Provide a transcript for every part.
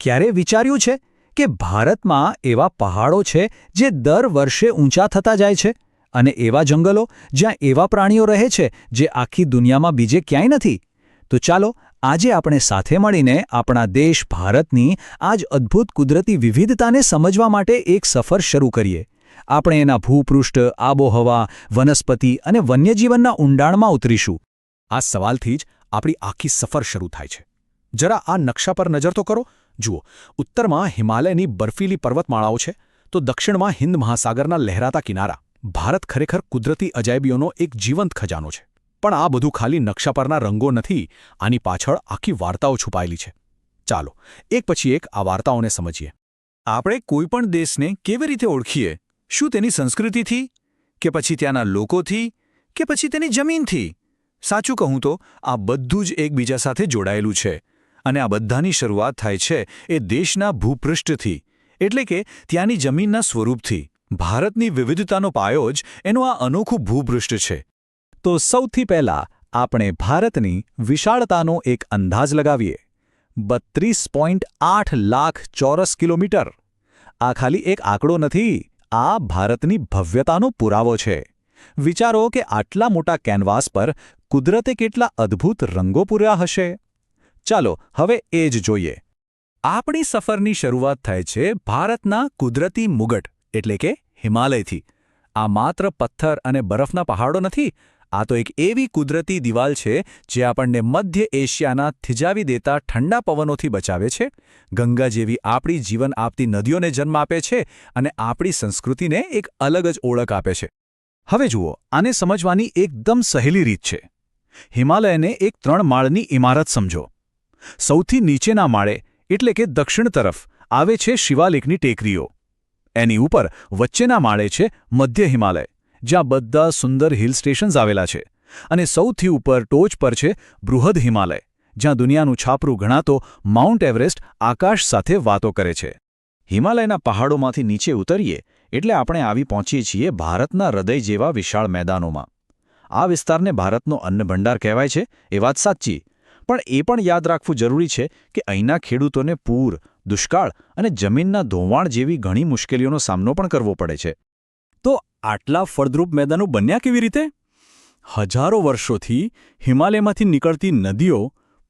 ક્યારે વિચાર્યું છે કે ભારતમાં એવા પહાડો છે જે દર વર્ષે ઊંચા થતા જાય છે અને એવા જંગલો જ્યાં એવા પ્રાણીઓ રહે છે જે આખી દુનિયામાં બીજે ક્યાંય નથી? તો ચાલો આજે આપણે સાથે મળીને આપણા દેશ ભારતની આ જ અદ્ભુત કુદરતી વિવિધતાને સમજવા માટે એક સફર શરૂ કરીએ. આપણે એના ભૂપૃષ્ઠ, આબોહવા, વનસ્પતિ અને વન્યજીવનના ઊંડાણમાં ઉતરીશું. આ સવાલથી જ આપણી આખી સફર શરૂ થાય છે. જરા આ નકશા પર નજર તો કરો. જુઓ, ઉત્તરમાં હિમાલયની બર્ફીલી પર્વતમાળાઓ છે, તો દક્ષિણમાં હિન્દ મહાસાગરના લહેરાતા કિનારા. ભારત ખરેખર કુદરતી અજાયબીઓનો એક જીવંત ખજાનો છે. પણ આ બધું ખાલી નકશા પરના રંગો નથી, આની પાછળ આખી વાર્તાઓ છુપાયેલી છે. ચાલો એક પછી એક આ વાર્તાઓને સમજીએ. આપણે કોઈપણ દેશને કેવી રીતે ઓળખીએ? શું તેની સંસ્કૃતિથી, કે પછી ત્યાંના લોકોથી, કે પછી તેની જમીનથી? સાચું કહું તો આ બધું જ એકબીજા સાથે જોડાયેલું છે. અને આ બધાની શરૂઆત થાય છે એ દેશના ભૂપૃષ્ઠથી, એટલે કે ત્યાંની જમીનના સ્વરૂપથી. ભારતની વિવિધતાનો પાયો જ એનું આ અનોખું ભૂપૃષ્ઠ છે. તો સૌથી પહેલાં આપણે ભારતની વિશાળતાનો એક અંદાજ લગાવીએ. 32.8 લાખ ચોરસ કિલોમીટર. આ ખાલી એક આંકડો નથી, આ ભારતની ભવ્યતાનો પુરાવો છે. વિચારો કે આટલા મોટા કેનવાસ પર કુદરતે કેટલા અદ્ભુત રંગો પૂર્યા હશે. ચાલો હવે એ જ જોઈએ. આપણી સફરની શરૂઆત થાય છે ભારતના કુદરતી મુગટ એટલે કે હિમાલયથી. આ માત્ર પથ્થર અને બરફના પહાડો નથી, આ તો એક એવી કુદરતી દિવાલ છે જે આપણને મધ્ય એશિયાના થીજાવી દેતા ઠંડા પવનોથી બચાવે છે, ગંગા જેવી આપણી જીવન આપતી નદીઓને જન્મ આપે છે અને આપણી સંસ્કૃતિને એક અલગ જ ઓળખ આપે છે. હવે જુઓ, આને સમજવાની એકદમ સહેલી રીત છે. હિમાલયને એક 3 માળની ઇમારત સમજો. સૌથી નીચેના માળે એટલે કે દક્ષિણ તરફ આવે છે શિવાલિકની ટેકરીઓ. એની ઉપર વચ્ચેના માળે છે મધ્ય હિમાલય, જ્યાં બધા સુંદર હિલ સ્ટેશન્સ આવેલા છે. અને સૌથી ઉપર ટોચ પર છે બૃહદ હિમાલય, જ્યાં દુનિયાનું છાપરું ગણાતો માઉન્ટ એવરેસ્ટ આકાશ સાથે વાતો કરે છે. હિમાલયના પહાડોમાંથી નીચે ઉતરીએ એટલે આપણે આવી પહોંચીએ છીએ ભારતના હૃદય જેવા વિશાળ મેદાનોમાં. આ વિસ્તારને ભારતનો અન્નભંડાર કહેવાય છે, એ વાત સાચી. પણ એ પણ યાદ રાખવું જરૂરી છે કે અહીંના ખેડૂતોને પૂર, દુષ્કાળ અને જમીનના ધોવાણ જેવી ઘણી મુશ્કેલીઓનો સામનો પણ કરવો પડે છે. તો આટલા ફળદ્રુપ મેદાનો બન્યા કેવી રીતે? હજારો વર્ષોથી હિમાલયમાંથી નીકળતી નદીઓ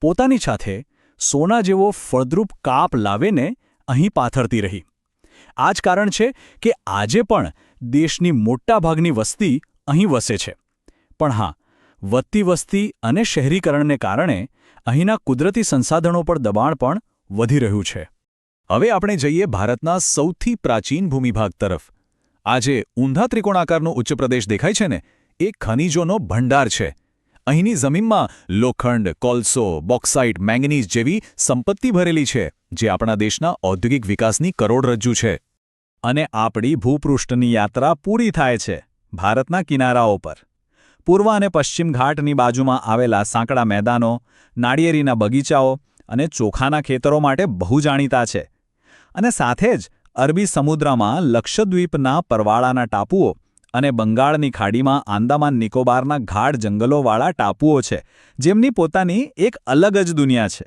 પોતાની સાથે સોના જેવો ફળદ્રુપ કાપ લાવીને અહીં પાથરતી રહી. આ જ કારણ છે કે આજે પણ દેશની મોટાભાગની વસ્તી અહીં વસે છે. પણ હા, વધતી વસ્તી અને શહેરીકરણને કારણે અહીંના કુદરતી સંસાધનો પર દબાણ પણ વધી રહ્યું છે. હવે આપણે જઈએ ભારતના સૌથી પ્રાચીન ભૂમિભાગ તરફ. આજે ઊંધા ત્રિકોણાકારનો ઉચ્ચપ્રદેશ દેખાય છે ને, એ ખનિજોનો ભંડાર છે. અહીંની જમીનમાં લોખંડ, કોલસો, બોક્સાઇટ, મેંગનીઝ જેવી સંપત્તિ ભરેલી છે, જે આપણા દેશના ઔદ્યોગિક વિકાસની કરોડરજ્જુ છે. અને આપણી ભૂપૃષ્ઠની યાત્રા પૂરી થાય છે ભારતના કિનારાઓ પર. પૂર્વ અને પશ્ચિમ ઘાટની બાજુમાં આવેલા સાંકડા મેદાનો, નાળિયેરીના બગીચાઓ અને ચોખાના ખેતરો માટે બહુ જાણીતા છે. અને સાથે જ અરબી સમુદ્રમાં લક્ષદ્વીપના પરવાળાના ટાપુઓ અને બંગાળની ખાડીમાં આંદામાન નિકોબારના ગાઢ જંગલોવાળા ટાપુઓ છે, જેમની પોતાની એક અલગ જ દુનિયા છે.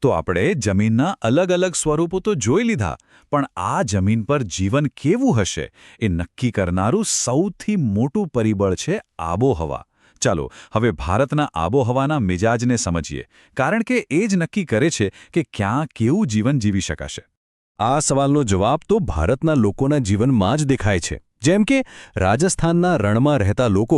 તો આપણે જમીનના અલગ અલગ સ્વરૂપો તો જોઈ લીધા, પણ આ જમીન પર જીવન કેવું હશે એ નક્કી કરનારું સૌથી મોટું પરિબળ છે આબોહવા. ચાલો હવે ભારતના આબોહવાના મિજાજને સમજીએ, કારણ કે એ જ નક્કી કરે છે કે ક્યાં કેવું જીવન જીવી શકાશે. આ સવાલનો જવાબ તો ભારતના લોકોના જીવનમાં જ દેખાય છે. જેમ કે રાજસ્થાનના રણમાં રહેતા લોકો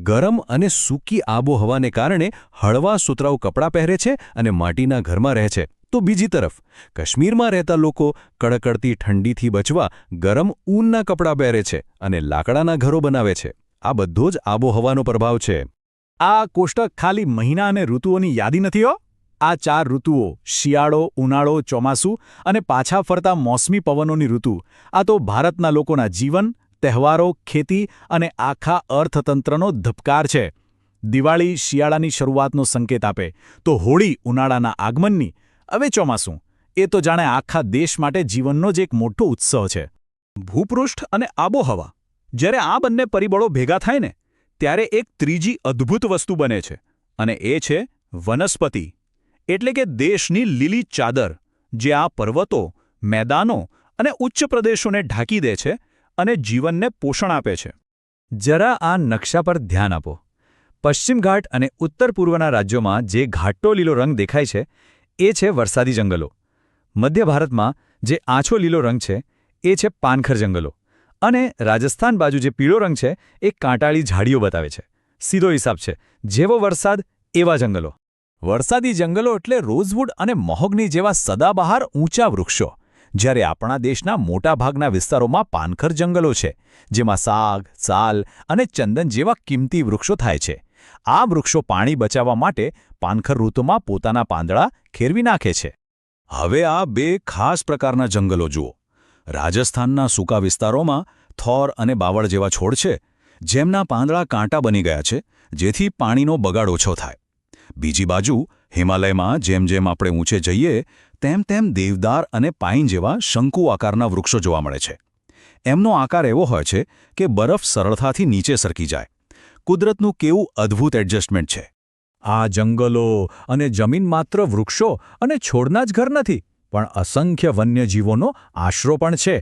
ગરમ અને સૂકી આબોહવાને કારણે હળવા સુતરાઉ કપડાં પહેરે છે અને માટીના ઘરમાં રહે છે. તો બીજી તરફ કાશ્મીરમાં રહેતા લોકો કડકડતી ઠંડીથી બચવા ગરમ ઊનના કપડાં પહેરે છે અને લાકડાના ઘરો બનાવે છે. આ બધો જ આબોહવાનો પ્રભાવ છે. આ કોષ્ટક ખાલી મહિના અને ઋતુઓની યાદી નથી હો. આ 4 ઋતુઓ, શિયાળો, ઉનાળો, ચોમાસું અને પાછા ફરતા મોસમી પવનોની ઋતુ, આ તો ભારતના લોકોના જીવન, તહેવારો, ખેતી અને આખા અર્થતંત્રનો ધબકાર છે. દિવાળી શિયાળાની શરૂઆતનો સંકેત આપે, તો હોળી ઉનાળાના આગમનની, હવે ચોમાસું, એ તો જાણે આખા દેશ માટે જીવનનો જ એક મોટો ઉત્સવ છે. ભૂપૃષ્ઠ અને આબોહવા, જ્યારે આ બંને પરિબળો ભેગા થાય ને, ત્યારે એક ત્રીજી અદ્ભુત વસ્તુ બને છે, અને એ છે વનસ્પતિ. એટલે કે દેશની લીલી ચાદર, જે આ પર્વતો, મેદાનો અને ઉચ્ચ પ્રદેશોને ઢાંકી દે છે અને જીવનને પોષણ આપે છે. જરા આ નકશા પર ધ્યાન આપો. પશ્ચિમ ઘાટ અને ઉત્તર પૂર્વના રાજ્યોમાં જે ઘાટો લીલો રંગ દેખાય છે એ છે વરસાદી જંગલો. મધ્ય ભારતમાં જે આછો લીલો રંગ છે એ છે પાનખર જંગલો. અને રાજસ્થાન બાજુ જે પીળો રંગ છે એ કાંટાળી ઝાડીઓ બતાવે છે. સીધો હિસાબ છે, જેવો વરસાદ એવા જંગલો. વરસાદી જંગલો એટલે રોઝવુડ અને મહોગની જેવા સદાબહાર ઊંચા વૃક્ષો, જ્યારે આપણા દેશના મોટાભાગના વિસ્તારોમાં પાનખર જંગલો છે, જેમાં સાગ, સાલ અને ચંદન જેવા કિંમતી વૃક્ષો થાય છે. આ વૃક્ષો પાણી બચાવવા માટે પાનખર ઋતુમાં પોતાના પાંદડા ખેરવી નાખે છે. હવે આ બે ખાસ પ્રકારના જંગલો જુઓ. રાજસ્થાનના સૂકા વિસ્તારોમાં થોર અને બાવળ જેવા છોડ છે, જેમના પાંદડા કાંટા બની ગયા છે, જેથી પાણીનો બગાડ ઓછો થાય. બીજી બાજુ હિમાલયમાં જેમ જેમ આપણે ઊંચે જઈએ તેમ તેમ દેવદાર અને પાઇન જેવા શંકુ આકારના વૃક્ષો જોવા મળે છે. એમનો આકાર એવો હોય છે કે બરફ સરળતાથી નીચે સરકી જાય. કુદરતનું કેવું અદ્ભુત એડજસ્ટમેન્ટ છે. આ જંગલો અને જમીન માત્ર વૃક્ષો અને છોડના જ ઘર નથી, પણ અસંખ્ય વન્યજીવોનો આશરો પણ છે.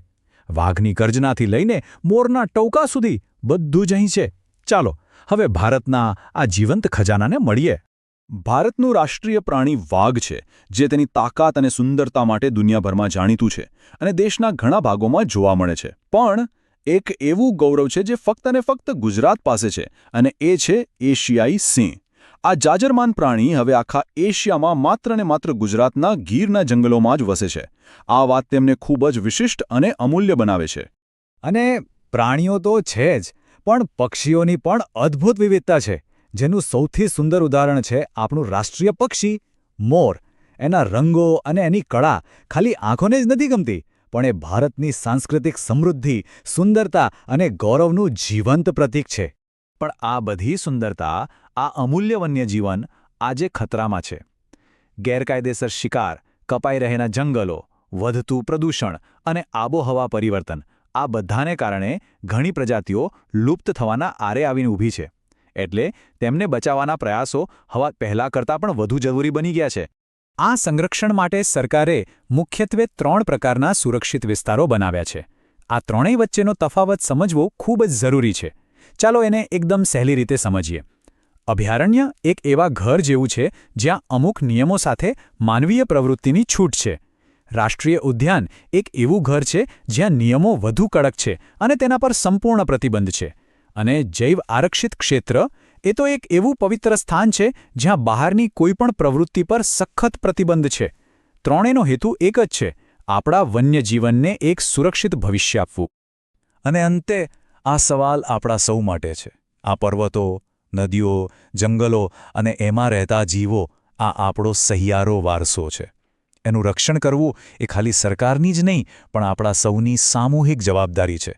વાઘની ગર્જનાથી લઈને મોરના ટૌકા સુધી બધું જ અહીં છે. ચાલો હવે ભારતના આ જીવંત ખજાનાને મળીએ. ભારતનું રાષ્ટ્રીય પ્રાણી વાઘ છે, જે તેની તાકાત અને સુંદરતા માટે દુનિયાભરમાં જાણીતું છે અને દેશના ઘણા ભાગોમાં જોવા મળે છે. પણ એક એવું ગૌરવ છે જે ફક્ત અને ફક્ત ગુજરાત પાસે છે, અને એ છે એશિયાઈ સિંહ. આ જાજરમાન પ્રાણી હવે આખા એશિયામાં માત્ર ને માત્ર ગુજરાતના ગીરના જંગલોમાં જ વસે છે. આ વાત તેમને ખૂબ જ વિશિષ્ટ અને અમૂલ્ય બનાવે છે. અને પ્રાણીઓ તો છે જ, પણ પક્ષીઓની પણ અદ્ભુત વિવિધતા છે, જેનું સૌથી સુંદર ઉદાહરણ છે આપણું રાષ્ટ્રીય પક્ષી મોર. એના રંગો અને એની કળા ખાલી આંખોને જ નથી ગમતી, પણ એ ભારતની સાંસ્કૃતિક સમૃદ્ધિ, સુંદરતા અને ગૌરવનું જીવંત પ્રતીક છે. પણ આ બધી સુંદરતા, આ અમૂલ્ય વન્યજીવન આજે ખતરામાં છે. ગેરકાયદેસર શિકાર, કપાઈ રહેલા જંગલો, વધતું પ્રદૂષણ અને આબોહવા પરિવર્તન, આ બધાને કારણે ઘણી પ્રજાતિઓ લુપ્ત થવાના આરે આવીને ઊભી છે. એટલે તેમને બચાવવાના પ્રયાસો હવે પહેલાં કરતાં પણ વધુ જરૂરી બની ગયા છે. આ સંરક્ષણ માટે સરકારે મુખ્યત્વે 3 પ્રકારના સુરક્ષિત વિસ્તારો બનાવ્યા છે. આ ત્રણેય વચ્ચેનો તફાવત સમજવો ખૂબ જ જરૂરી છે. ચાલો એને એકદમ સહેલી રીતે સમજીએ. અભયારણ્ય એક એવા ઘર જેવું છે જ્યાં અમુક નિયમો સાથે માનવીય પ્રવૃત્તિની છૂટ છે. રાષ્ટ્રીય ઉદ્યાન એક એવું ઘર છે જ્યાં નિયમો વધુ કડક છે અને તેના પર સંપૂર્ણ પ્રતિબંધ છે. અને જૈવ આરક્ષિત ક્ષેત્ર એ તો એક એવું પવિત્ર સ્થાન છે જ્યાં બહારની કોઈપણ પ્રવૃત્તિ પર સખત પ્રતિબંધ છે. ત્રણેયનો હેતુ એક જ છે, આપણા વન્યજીવનને એક સુરક્ષિત ભવિષ્ય આપવું. અને અંતે આ સવાલ આપણા સૌ માટે છે. આ પર્વતો, નદીઓ, જંગલો અને એમાં રહેતા જીવો, આ આપણો સહિયારો વારસો છે. એનું રક્ષણ કરવું એ ખાલી સરકારની જ નહીં, પણ આપણા સૌની સામૂહિક જવાબદારી છે.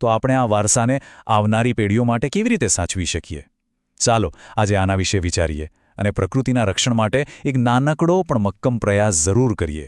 તો આપણે આ વારસાને આવનારી પેઢીઓ માટે કેવી રીતે સાચવી શકીએ? ચાલો આજે આના વિશે વિચારીએ અને પ્રકૃતિના રક્ષણ માટે એક નાનકડો પણ મક્કમ પ્રયાસ જરૂર કરીએ.